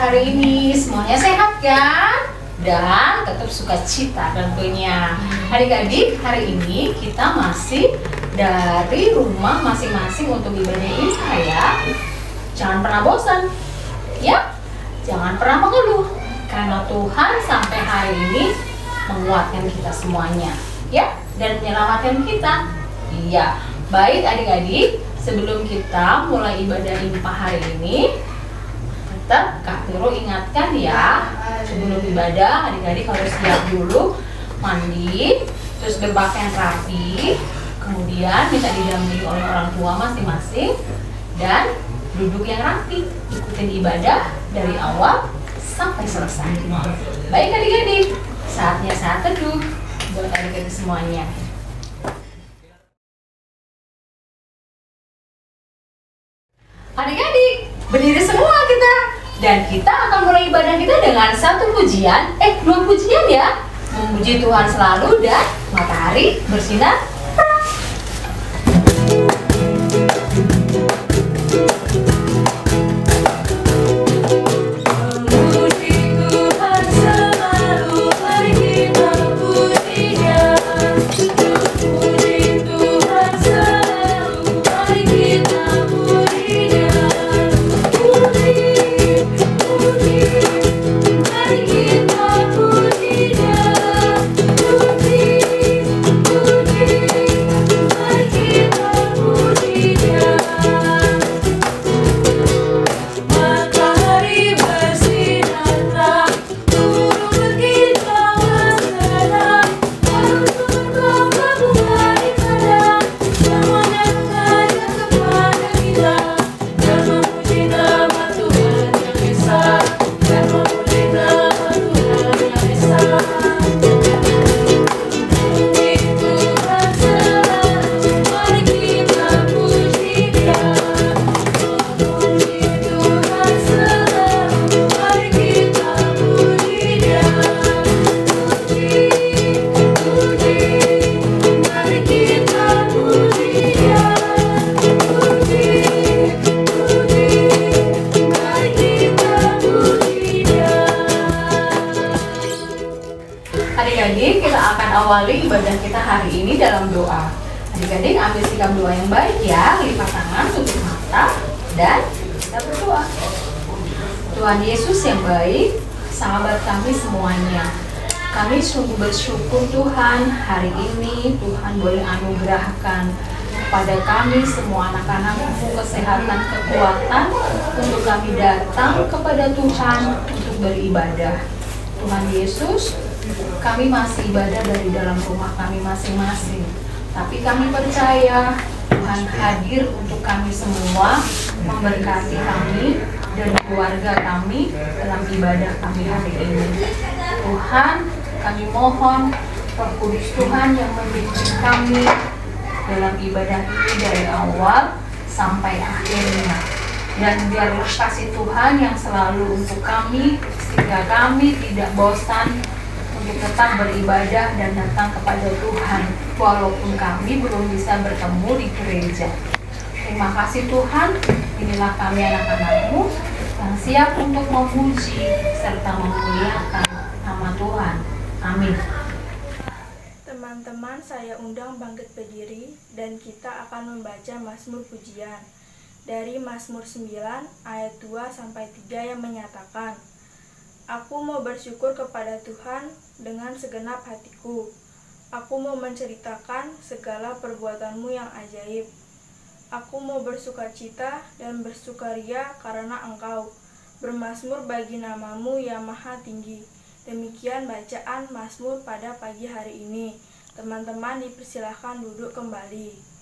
hari ini? Semuanya sehat kan? Dan tetap sukacita tentunya. Adik-adik, hari ini kita masih dari rumah masing-masing untuk ibadah Isya ya. Jangan pernah bosan, ya. Jangan pernah mengeluh, karena Tuhan sampai hari ini menguatkan kita semuanya, ya, dan menyelamatkan kita. Iya, baik adik-adik, sebelum kita mulai ibadah Impa hari ini, tetap Kak Viro ingatkan ya, sebelum ibadah adik-adik harus siap dulu, mandi, terus berpakaian rapi, kemudian minta didampingi oleh orang tua masing-masing, dan duduk yang rapi, ikutin ibadah dari awal sampai selesai. Baik adik-adik, saatnya saat teduh buat adik-adik semuanya. Adik-adik, berdiri semua kita. Dan kita akan mulai ibadah kita dengan dua pujian ya. Memuji Tuhan selalu dan matahari bersinar terang. Adik-adik, kita akan awali ibadah kita hari ini dalam doa. Adik-adik ambil sikap doa yang baik ya, lipat tangan, tutup mata, dan kita berdoa. Tuhan Yesus yang baik, sahabat kami semuanya, kami sungguh bersyukur Tuhan, hari ini Tuhan boleh anugerahkan kepada kami semua anak-anak-Mu kesehatan, kekuatan untuk kami datang kepada Tuhan untuk beribadah. Tuhan Yesus, kami masih ibadah dari dalam rumah kami masing-masing, tapi kami percaya Tuhan hadir untuk kami semua, memberkati kami dan keluarga kami dalam ibadah kami hari ini. Tuhan, kami mohon Roh Kudus Tuhan yang membimbing kami dalam ibadah ini dari awal sampai akhirnya, dan biarlah kasih Tuhan yang selalu untuk kami, sehingga kami tidak bosan untuk tetap beribadah dan datang kepada Tuhan walaupun kami belum bisa bertemu di gereja. Terima kasih Tuhan, inilah kami anak-anak-Mu yang siap untuk memuji serta memuliakan nama Tuhan. Amin. Teman-teman, saya undang bangkit berdiri dan kita akan membaca Mazmur Pujian dari Mazmur 9 ayat 2-3 yang menyatakan, Aku mau bersyukur kepada Tuhan dengan segenap hatiku. Aku mau menceritakan segala perbuatan-Mu yang ajaib. Aku mau bersukacita dan bersukaria karena Engkau, bermazmur bagi nama-Mu yang maha tinggi. Demikian bacaan Mazmur pada pagi hari ini. Teman-teman dipersilahkan duduk kembali.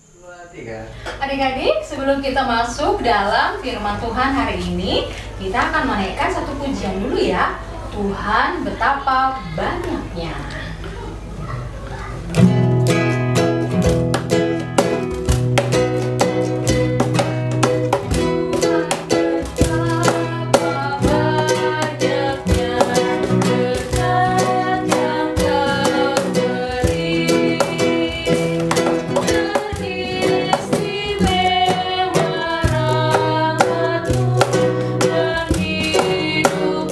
Adik-adik, sebelum kita masuk dalam firman Tuhan hari ini, kita akan menaikkan satu pujian dulu ya. Tuhan betapa banyaknya. Hidup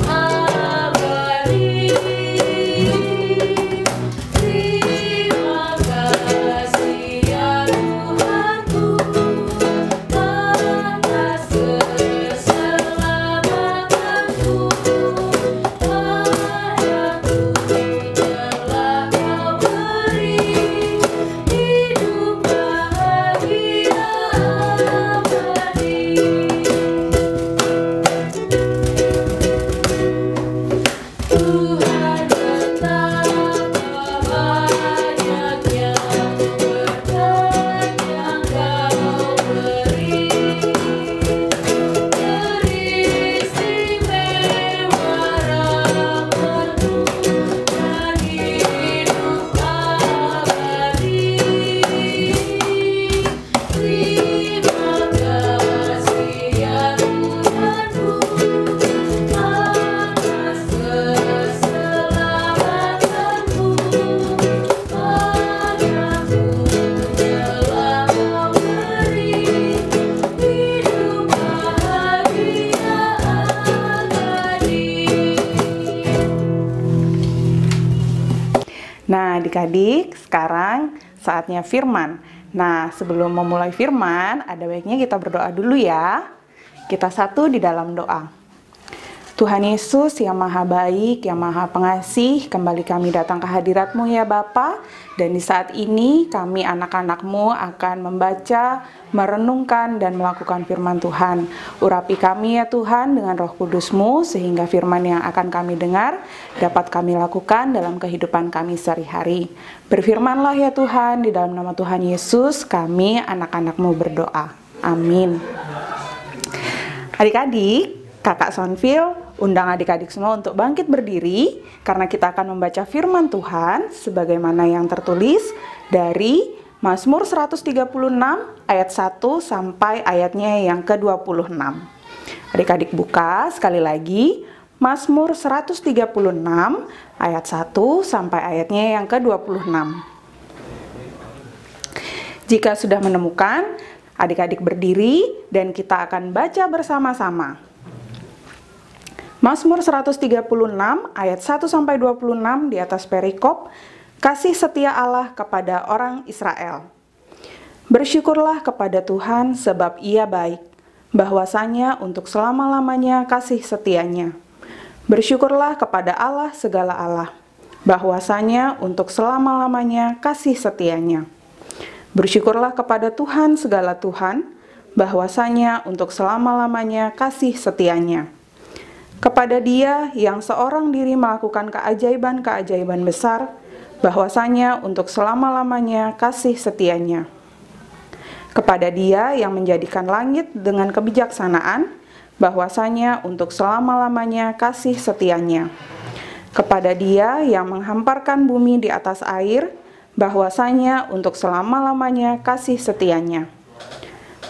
adik-adik, sekarang saatnya firman. Nah, sebelum memulai firman, ada baiknya kita berdoa dulu ya. Kita satu di dalam doa. Tuhan Yesus yang maha baik, yang maha pengasih, kembali kami datang ke hadirat-Mu ya Bapa. Dan di saat ini kami anak-anak-Mu akan membaca, merenungkan, dan melakukan firman Tuhan. Urapi kami ya Tuhan dengan Roh Kudus-Mu, sehingga firman yang akan kami dengar dapat kami lakukan dalam kehidupan kami sehari-hari. Berfirmanlah ya Tuhan, di dalam nama Tuhan Yesus kami anak-anak-Mu berdoa. Amin. Adik-adik, Kakak Sonfil undang adik-adik semua untuk bangkit berdiri karena kita akan membaca firman Tuhan sebagaimana yang tertulis dari Mazmur 136 ayat 1 sampai ayatnya yang ke-26. Adik-adik buka sekali lagi Mazmur 136 ayat 1 sampai ayatnya yang ke-26. Jika sudah menemukan, adik-adik berdiri dan kita akan baca bersama-sama. Mazmur 136 ayat 1 sampai 26 di atas perikop, kasih setia Allah kepada orang Israel. Bersyukurlah kepada Tuhan sebab Ia baik, bahwasanya untuk selama-lamanya kasih setianya. Bersyukurlah kepada Allah segala Allah, bahwasanya untuk selama-lamanya kasih setianya. Bersyukurlah kepada Tuhan segala Tuhan, bahwasanya untuk selama-lamanya kasih setianya. Kepada Dia yang seorang diri melakukan keajaiban-keajaiban besar, bahwasanya untuk selama-lamanya kasih setianya. Kepada Dia yang menjadikan langit dengan kebijaksanaan, bahwasanya untuk selama-lamanya kasih setianya. Kepada Dia yang menghamparkan bumi di atas air, bahwasanya untuk selama-lamanya kasih setianya.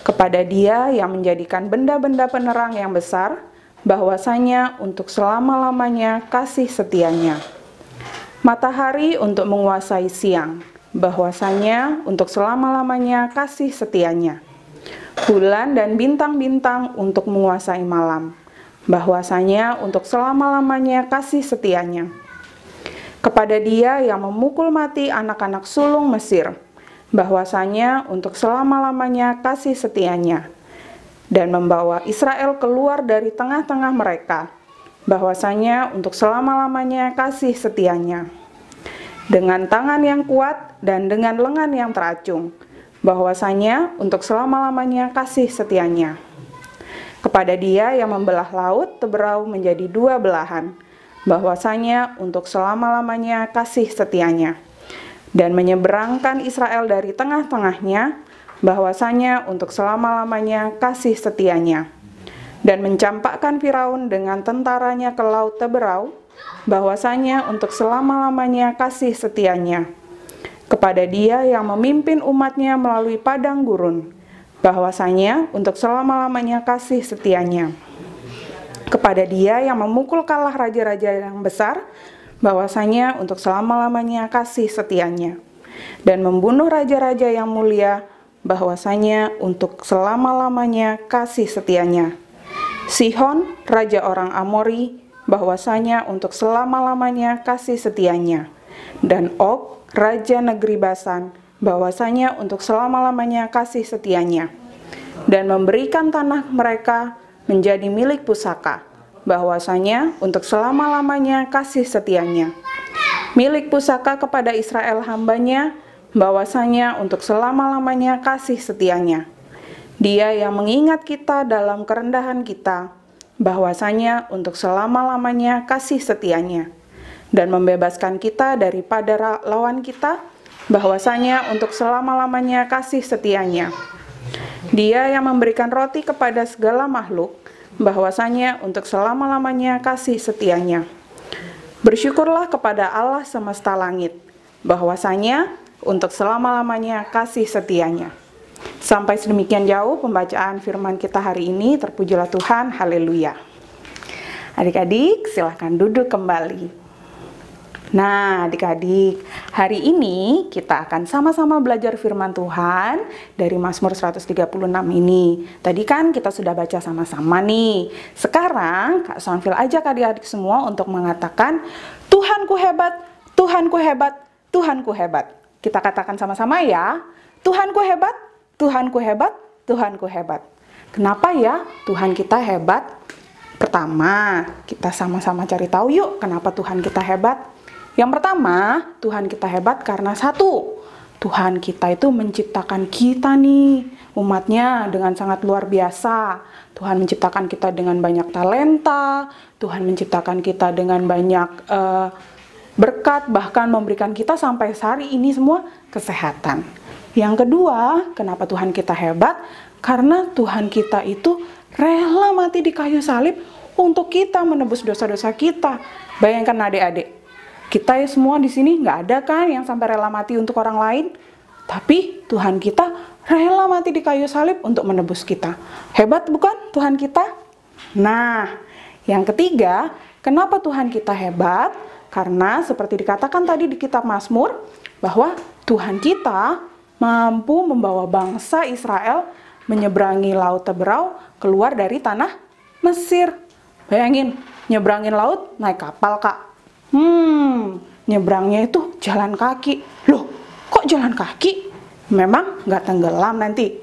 Kepada Dia yang menjadikan benda-benda penerang yang besar, bahwasanya untuk selama-lamanya kasih setianya. Matahari untuk menguasai siang, bahwasanya untuk selama-lamanya kasih setianya. Bulan dan bintang-bintang untuk menguasai malam, bahwasanya untuk selama-lamanya kasih setianya. Kepada Dia yang memukul mati anak-anak sulung Mesir, bahwasanya untuk selama-lamanya kasih setianya. Dan membawa Israel keluar dari tengah-tengah mereka, bahwasanya untuk selama-lamanya kasih setianya. Dengan tangan yang kuat dan dengan lengan yang teracung, bahwasanya untuk selama-lamanya kasih setianya. Kepada Dia yang membelah laut Teberau menjadi dua belahan, bahwasanya untuk selama-lamanya kasih setianya. Dan menyeberangkan Israel dari tengah-tengahnya, bahwasanya untuk selama-lamanya kasih setianya. Dan mencampakkan Firaun dengan tentaranya ke laut Teberau, bahwasanya untuk selama-lamanya kasih setianya. Kepada Dia yang memimpin umatnya melalui padang gurun, bahwasanya untuk selama-lamanya kasih setianya. Kepada Dia yang memukul kalah raja-raja yang besar, bahwasanya untuk selama-lamanya kasih setianya. Dan membunuh raja-raja yang mulia, bahwasanya untuk selama-lamanya kasih setianya. Sihon, raja orang Amori, bahwasanya untuk selama-lamanya kasih setianya. Dan Og, raja negeri Basan, bahwasanya untuk selama-lamanya kasih setianya. Dan memberikan tanah mereka menjadi milik pusaka, bahwasanya untuk selama-lamanya kasih setianya. Milik pusaka kepada Israel hambanya, bahwasanya untuk selama-lamanya kasih setianya. Dia yang mengingat kita dalam kerendahan kita, bahwasanya untuk selama-lamanya kasih setianya. Dan membebaskan kita daripada lawan kita, bahwasanya untuk selama-lamanya kasih setianya. Dia yang memberikan roti kepada segala makhluk, bahwasanya untuk selama-lamanya kasih setianya. Bersyukurlah kepada Allah semesta langit, bahwasanya untuk selama-lamanya kasih setianya. Sampai sedemikian jauh pembacaan firman kita hari ini. Terpujilah Tuhan, haleluya. Adik-adik silahkan duduk kembali. Nah adik-adik, hari ini kita akan sama-sama belajar firman Tuhan dari Mazmur 136 ini. Tadi kan kita sudah baca sama-sama nih. Sekarang Kak Sonfil ajak adik-adik semua untuk mengatakan, Tuhanku hebat, Tuhanku hebat, Tuhanku hebat. Kita katakan sama-sama ya. Tuhanku hebat, Tuhanku hebat, Tuhanku hebat. Kenapa ya Tuhan kita hebat? Pertama, kita sama-sama cari tahu yuk kenapa Tuhan kita hebat. Yang pertama, Tuhan kita hebat karena satu, Tuhan kita itu menciptakan kita nih, umatnya dengan sangat luar biasa. Tuhan menciptakan kita dengan banyak talenta, Tuhan menciptakan kita dengan banyak berkat, bahkan memberikan kita sampai hari ini semua kesehatan. Yang kedua, kenapa Tuhan kita hebat? Karena Tuhan kita itu rela mati di kayu salib untuk kita menebus dosa-dosa kita. Bayangkan adik-adik, kita semua di sini nggak ada kan yang sampai rela mati untuk orang lain? Tapi Tuhan kita rela mati di kayu salib untuk menebus kita. Hebat bukan Tuhan kita? Nah, yang ketiga, kenapa Tuhan kita hebat? Karena seperti dikatakan tadi di kitab Mazmur, bahwa Tuhan kita mampu membawa bangsa Israel menyeberangi laut Teberau keluar dari tanah Mesir. Bayangin, nyebrangin laut naik kapal, Kak. Nyebrangnya itu jalan kaki. Loh, kok jalan kaki? Memang nggak tenggelam nanti.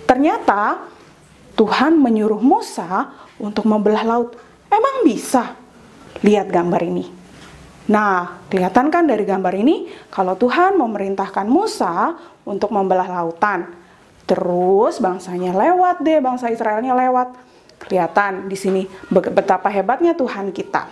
Ternyata Tuhan menyuruh Musa untuk membelah laut. Emang bisa? Lihat gambar ini. Nah, kelihatan kan dari gambar ini kalau Tuhan memerintahkan Musa untuk membelah lautan. Terus bangsanya lewat deh, bangsa Israelnya lewat. Kelihatan di sini betapa hebatnya Tuhan kita.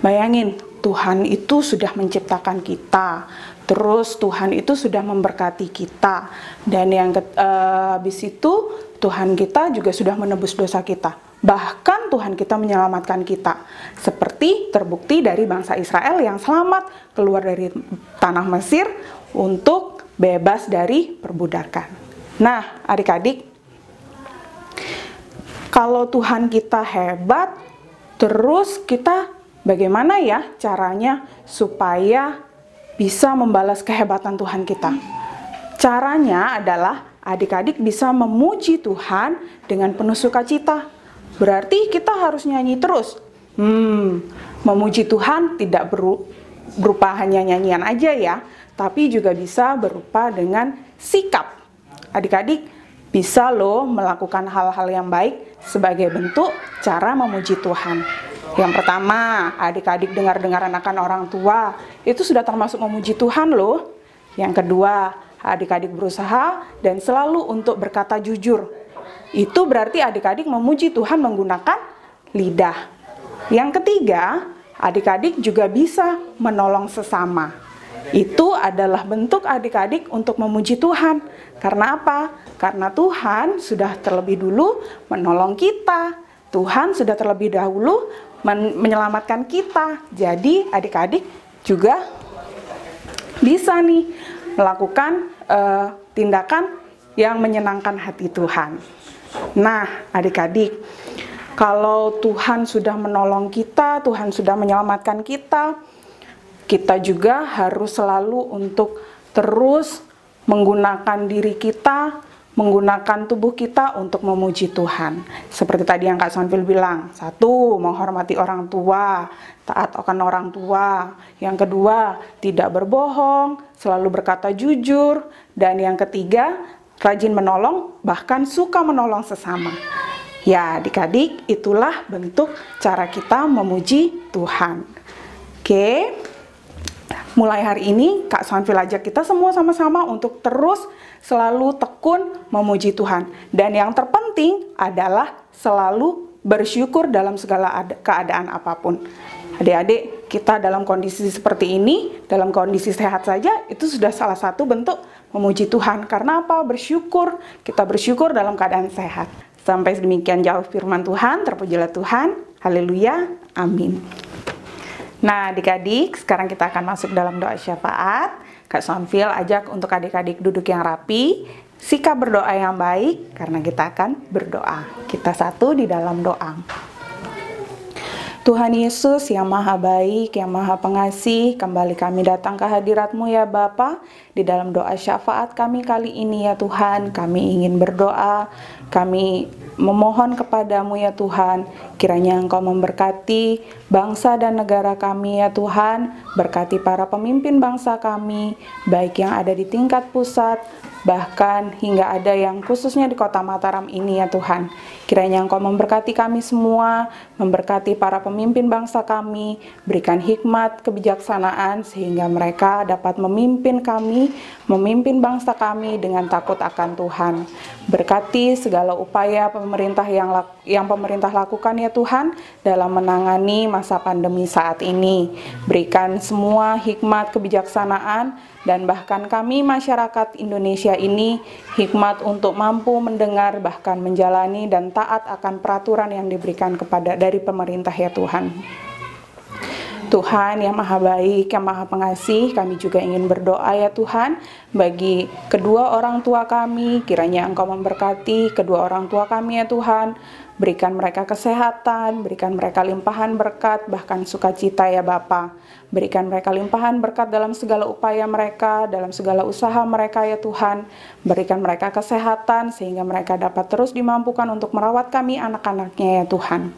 Bayangin, Tuhan itu sudah menciptakan kita. Terus Tuhan itu sudah memberkati kita. Dan yang habis itu Tuhan kita juga sudah menebus dosa kita. Bahkan Tuhan kita menyelamatkan kita. Seperti terbukti dari bangsa Israel yang selamat keluar dari tanah Mesir untuk bebas dari perbudakan. Nah, adik-adik, kalau Tuhan kita hebat, terus kita bagaimana ya caranya supaya bisa membalas kehebatan Tuhan kita? Caranya adalah adik-adik bisa memuji Tuhan dengan penuh sukacita. Berarti kita harus nyanyi terus. Memuji Tuhan tidak berupa hanya nyanyian aja ya, tapi juga bisa berupa dengan sikap. Adik-adik bisa loh melakukan hal-hal yang baik sebagai bentuk cara memuji Tuhan. Yang pertama, adik-adik dengar-dengar akan orang tua, itu sudah termasuk memuji Tuhan loh. Yang kedua, adik-adik berusaha dan selalu untuk berkata jujur. Itu berarti adik-adik memuji Tuhan menggunakan lidah. Yang ketiga, adik-adik juga bisa menolong sesama. Itu adalah bentuk adik-adik untuk memuji Tuhan. Karena apa? Karena Tuhan sudah terlebih dulu menolong kita. Tuhan sudah terlebih dahulu menyelamatkan kita. Jadi adik-adik juga bisa nih melakukan tindakan yang menyenangkan hati Tuhan. Nah, adik-adik, kalau Tuhan sudah menolong kita, Tuhan sudah menyelamatkan kita, kita juga harus selalu untuk terus menggunakan diri kita, menggunakan tubuh kita untuk memuji Tuhan. Seperti tadi yang Kak Sonfil bilang, satu, menghormati orang tua, taat akan orang tua. Yang kedua, tidak berbohong, selalu berkata jujur. Dan yang ketiga, rajin menolong, bahkan suka menolong sesama. Ya, adik-adik, itulah bentuk cara kita memuji Tuhan. Oke, mulai hari ini Kak Sonfil ajak kita semua sama-sama untuk terus selalu tekun memuji Tuhan. Dan yang terpenting adalah selalu bersyukur dalam segala keadaan apapun. Adik-adik, kita dalam kondisi seperti ini, dalam kondisi sehat saja, itu sudah salah satu bentuk memuji Tuhan. Karena apa? Bersyukur. Kita bersyukur dalam keadaan sehat. Sampai demikian jauh firman Tuhan, terpujilah Tuhan. Haleluya. Amin. Nah, adik-adik, sekarang kita akan masuk dalam doa syafaat. Kak Sonfil ajak untuk adik-adik duduk yang rapi, sikap berdoa yang baik, karena kita akan berdoa. Kita satu di dalam doa. Tuhan Yesus yang maha baik, yang maha pengasih, kembali kami datang ke hadirat-Mu ya Bapa. Di dalam doa syafaat kami kali ini ya Tuhan, kami ingin berdoa, kami memohon kepadamu ya Tuhan, kiranya Engkau memberkati bangsa dan negara kami ya Tuhan, berkati para pemimpin bangsa kami, baik yang ada di tingkat pusat, bahkan hingga ada yang khususnya di kota Mataram ini ya Tuhan. Kiranya Engkau memberkati kami semua, memberkati para pemimpin bangsa kami, berikan hikmat, kebijaksanaan sehingga mereka dapat memimpin kami, memimpin bangsa kami dengan takut akan Tuhan. Berkati segala upaya pemerintah yang pemerintah lakukan ya Tuhan dalam menangani masa pandemi saat ini. Berikan semua hikmat, kebijaksanaan, dan bahkan kami masyarakat Indonesia ini hikmat untuk mampu mendengar bahkan menjalani dan taat akan peraturan yang diberikan dari pemerintah ya Tuhan. Tuhan yang maha baik, yang maha pengasih, kami juga ingin berdoa ya Tuhan bagi kedua orang tua kami, kiranya Engkau memberkati kedua orang tua kami ya Tuhan. Berikan mereka kesehatan, berikan mereka limpahan berkat, bahkan sukacita ya Bapa. Berikan mereka limpahan berkat dalam segala upaya mereka, dalam segala usaha mereka ya Tuhan. Berikan mereka kesehatan sehingga mereka dapat terus dimampukan untuk merawat kami anak-anaknya ya Tuhan.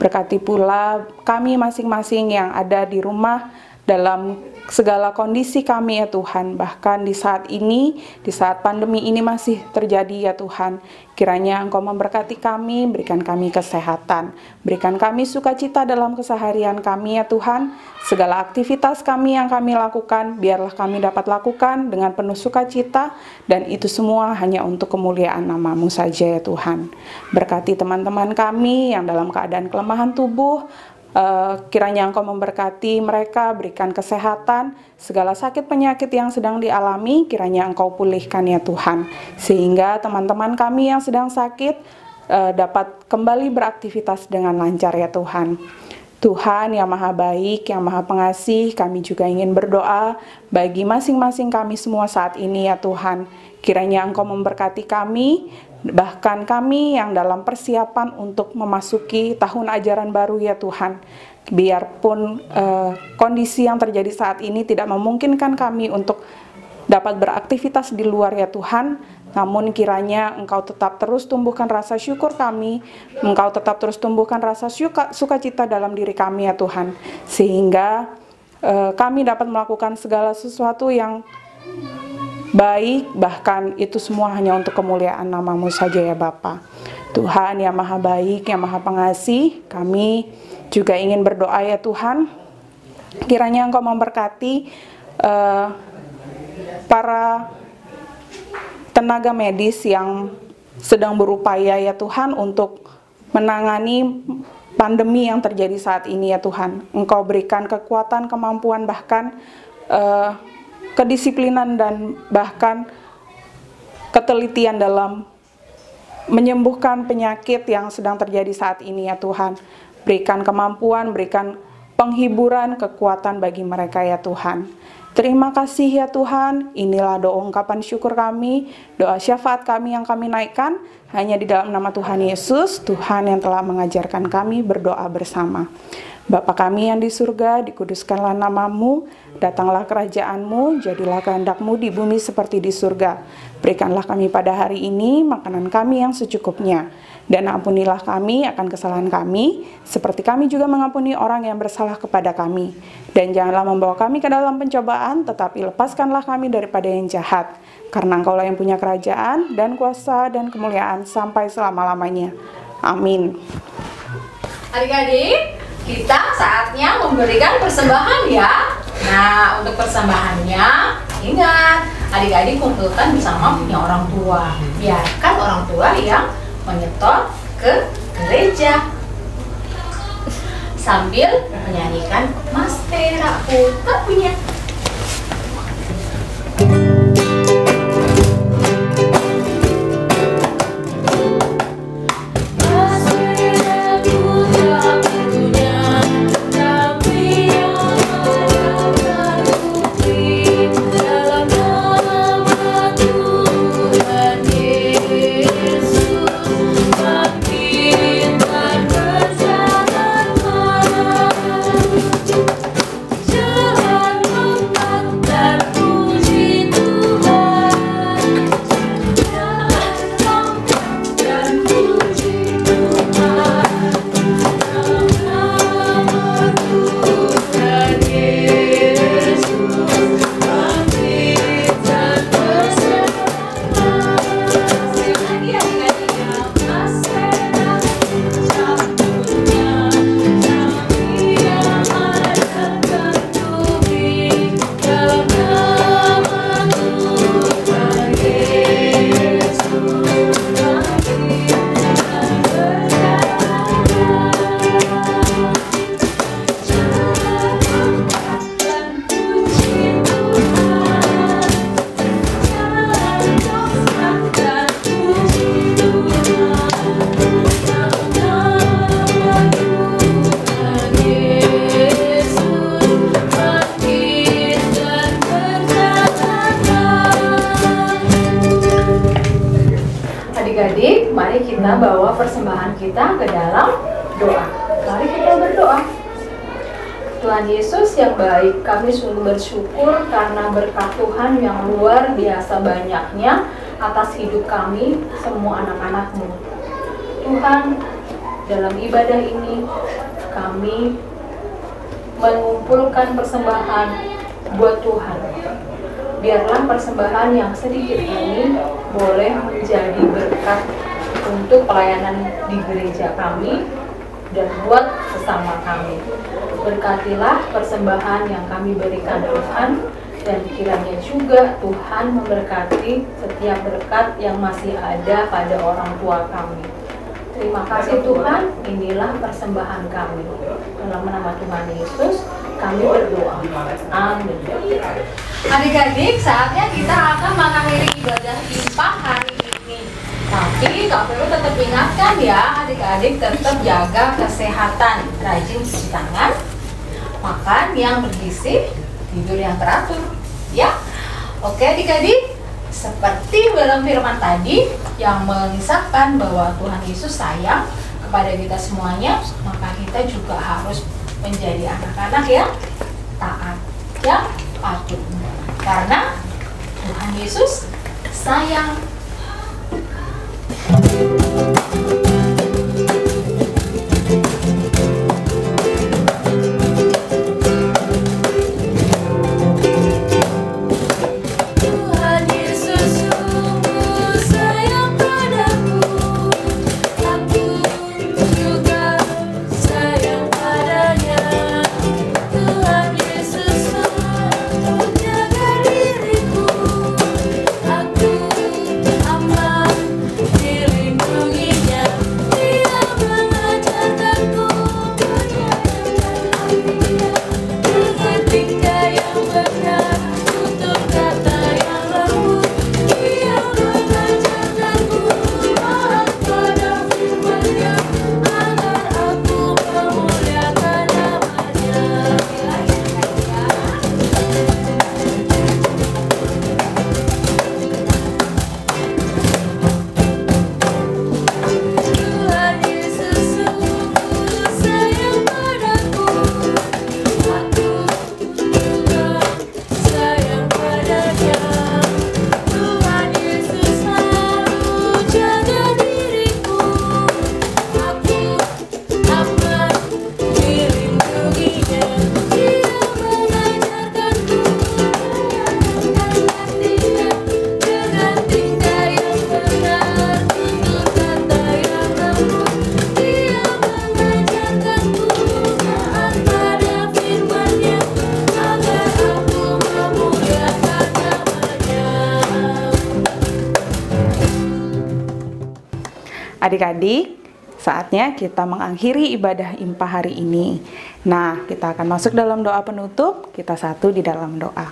Berkati pula kami masing-masing yang ada di rumah dalam segala kondisi kami ya Tuhan, bahkan di saat ini, di saat pandemi ini masih terjadi ya Tuhan. Kiranya Engkau memberkati kami, berikan kami kesehatan, berikan kami sukacita dalam keseharian kami ya Tuhan. Segala aktivitas kami yang kami lakukan, biarlah kami dapat lakukan dengan penuh sukacita, dan itu semua hanya untuk kemuliaan nama-Mu saja ya Tuhan. Berkati teman-teman kami yang dalam keadaan kelemahan tubuh, kiranya Engkau memberkati mereka, berikan kesehatan, segala sakit penyakit yang sedang dialami, kiranya Engkau pulihkan ya Tuhan, sehingga teman-teman kami yang sedang sakit dapat kembali beraktivitas dengan lancar ya Tuhan. Tuhan yang maha baik, yang maha pengasih, kami juga ingin berdoa bagi masing-masing kami semua saat ini ya Tuhan. Kiranya Engkau memberkati kami, bahkan kami yang dalam persiapan untuk memasuki tahun ajaran baru ya Tuhan. Biarpun kondisi yang terjadi saat ini tidak memungkinkan kami untuk dapat beraktivitas di luar ya Tuhan, namun kiranya Engkau tetap terus tumbuhkan rasa syukur kami, Engkau tetap terus tumbuhkan rasa sukacita dalam diri kami ya Tuhan, sehingga kami dapat melakukan segala sesuatu yang baik, bahkan itu semua hanya untuk kemuliaan nama-Mu saja ya Bapa. Tuhan yang maha baik, yang maha pengasih, kami juga ingin berdoa ya Tuhan, kiranya Engkau memberkati para tenaga medis yang sedang berupaya ya Tuhan untuk menangani pandemi yang terjadi saat ini ya Tuhan. Engkau berikan kekuatan, kemampuan, bahkan kedisiplinan dan bahkan ketelitian dalam menyembuhkan penyakit yang sedang terjadi saat ini ya Tuhan. Berikan kemampuan, berikan penghiburan, kekuatan bagi mereka ya Tuhan. Terima kasih ya Tuhan, inilah doa ungkapan syukur kami, doa syafaat kami yang kami naikkan, hanya di dalam nama Tuhan Yesus, Tuhan yang telah mengajarkan kami berdoa bersama. Bapa kami yang di surga, dikuduskanlah nama-Mu, datanglah kerajaan-Mu, jadilah kehendak-Mu di bumi seperti di surga. Berikanlah kami pada hari ini makanan kami yang secukupnya, dan ampunilah kami akan kesalahan kami, seperti kami juga mengampuni orang yang bersalah kepada kami. Dan janganlah membawa kami ke dalam pencobaan, tetapi lepaskanlah kami daripada yang jahat. Karena Engkaulah yang punya kerajaan, dan kuasa, dan kemuliaan sampai selama-lamanya. Amin. Adik-adik, kita saatnya memberikan persembahan ya. Nah, untuk persembahannya, ingat, adik-adik kumpulkan bersama punya orang tua. Biarkan orang tua yang menyetor ke gereja sambil menyanyikan Mas Teraku tak punya. Yesus, makin berjalan kita bawa persembahan kita ke dalam doa. Mari kita berdoa. Tuhan Yesus yang baik, kami sungguh bersyukur karena berkat Tuhan yang luar biasa banyaknya atas hidup kami, semua anak-anak-Mu. Tuhan, dalam ibadah ini kami mengumpulkan persembahan buat Tuhan. Biarlah persembahan yang sedikit ini boleh menjadi berkat untuk pelayanan di gereja kami dan buat sesama kami. Berkatilah persembahan yang kami berikan Tuhan, dan kiranya juga Tuhan memberkati setiap berkat yang masih ada pada orang tua kami. Terima kasih Tuhan, inilah persembahan kami. Dalam nama Tuhan Yesus, kami berdoa. Amin. Adik-adik, saatnya kita akan mengakhiri ibadah Impah hari ini. Tapi Kak Vero tetap ingatkan ya, adik-adik tetap jaga kesehatan, rajin cuci tangan, makan yang bergizi, tidur yang teratur, ya. Oke adik-adik, seperti dalam firman tadi yang mengisahkan bahwa Tuhan Yesus sayang kepada kita semuanya, maka kita juga harus menjadi anak-anak yang taat, yang patuh. Karena Tuhan Yesus sayang. Adik-adik, saatnya kita mengakhiri ibadah Impah hari ini. Nah, kita akan masuk dalam doa penutup. Kita satu di dalam doa.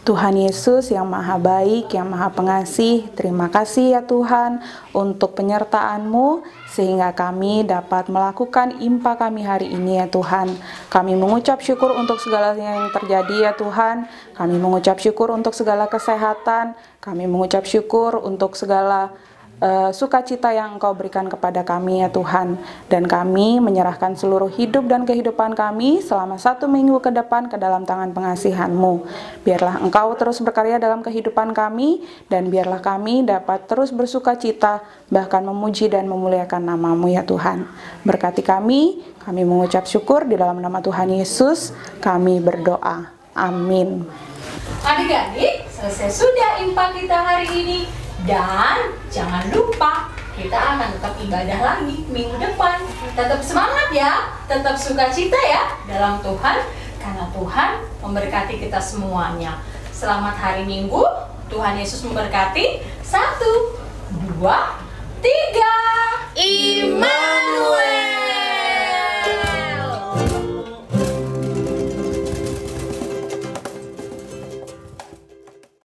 Tuhan Yesus yang maha baik, yang maha pengasih, terima kasih ya Tuhan untuk penyertaan-Mu sehingga kami dapat melakukan Impah kami hari ini ya Tuhan. Kami mengucap syukur untuk segala yang terjadi ya Tuhan. Kami mengucap syukur untuk segala kesehatan. Kami mengucap syukur untuk segala sukacita yang Engkau berikan kepada kami ya Tuhan. Dan kami menyerahkan seluruh hidup dan kehidupan kami selama 1 minggu ke depan ke dalam tangan pengasihan-Mu. Biarlah Engkau terus berkarya dalam kehidupan kami, dan biarlah kami dapat terus bersukacita, bahkan memuji dan memuliakan nama-Mu ya Tuhan. Berkati kami mengucap syukur di dalam nama Tuhan Yesus, kami berdoa. Amin. Adik-adik, selesai sudah Impah kita hari ini. Dan jangan lupa, kita akan tetap ibadah lagi minggu depan. Tetap semangat ya, tetap sukacita ya dalam Tuhan, karena Tuhan memberkati kita semuanya. Selamat hari Minggu, Tuhan Yesus memberkati. 1, 2, 3.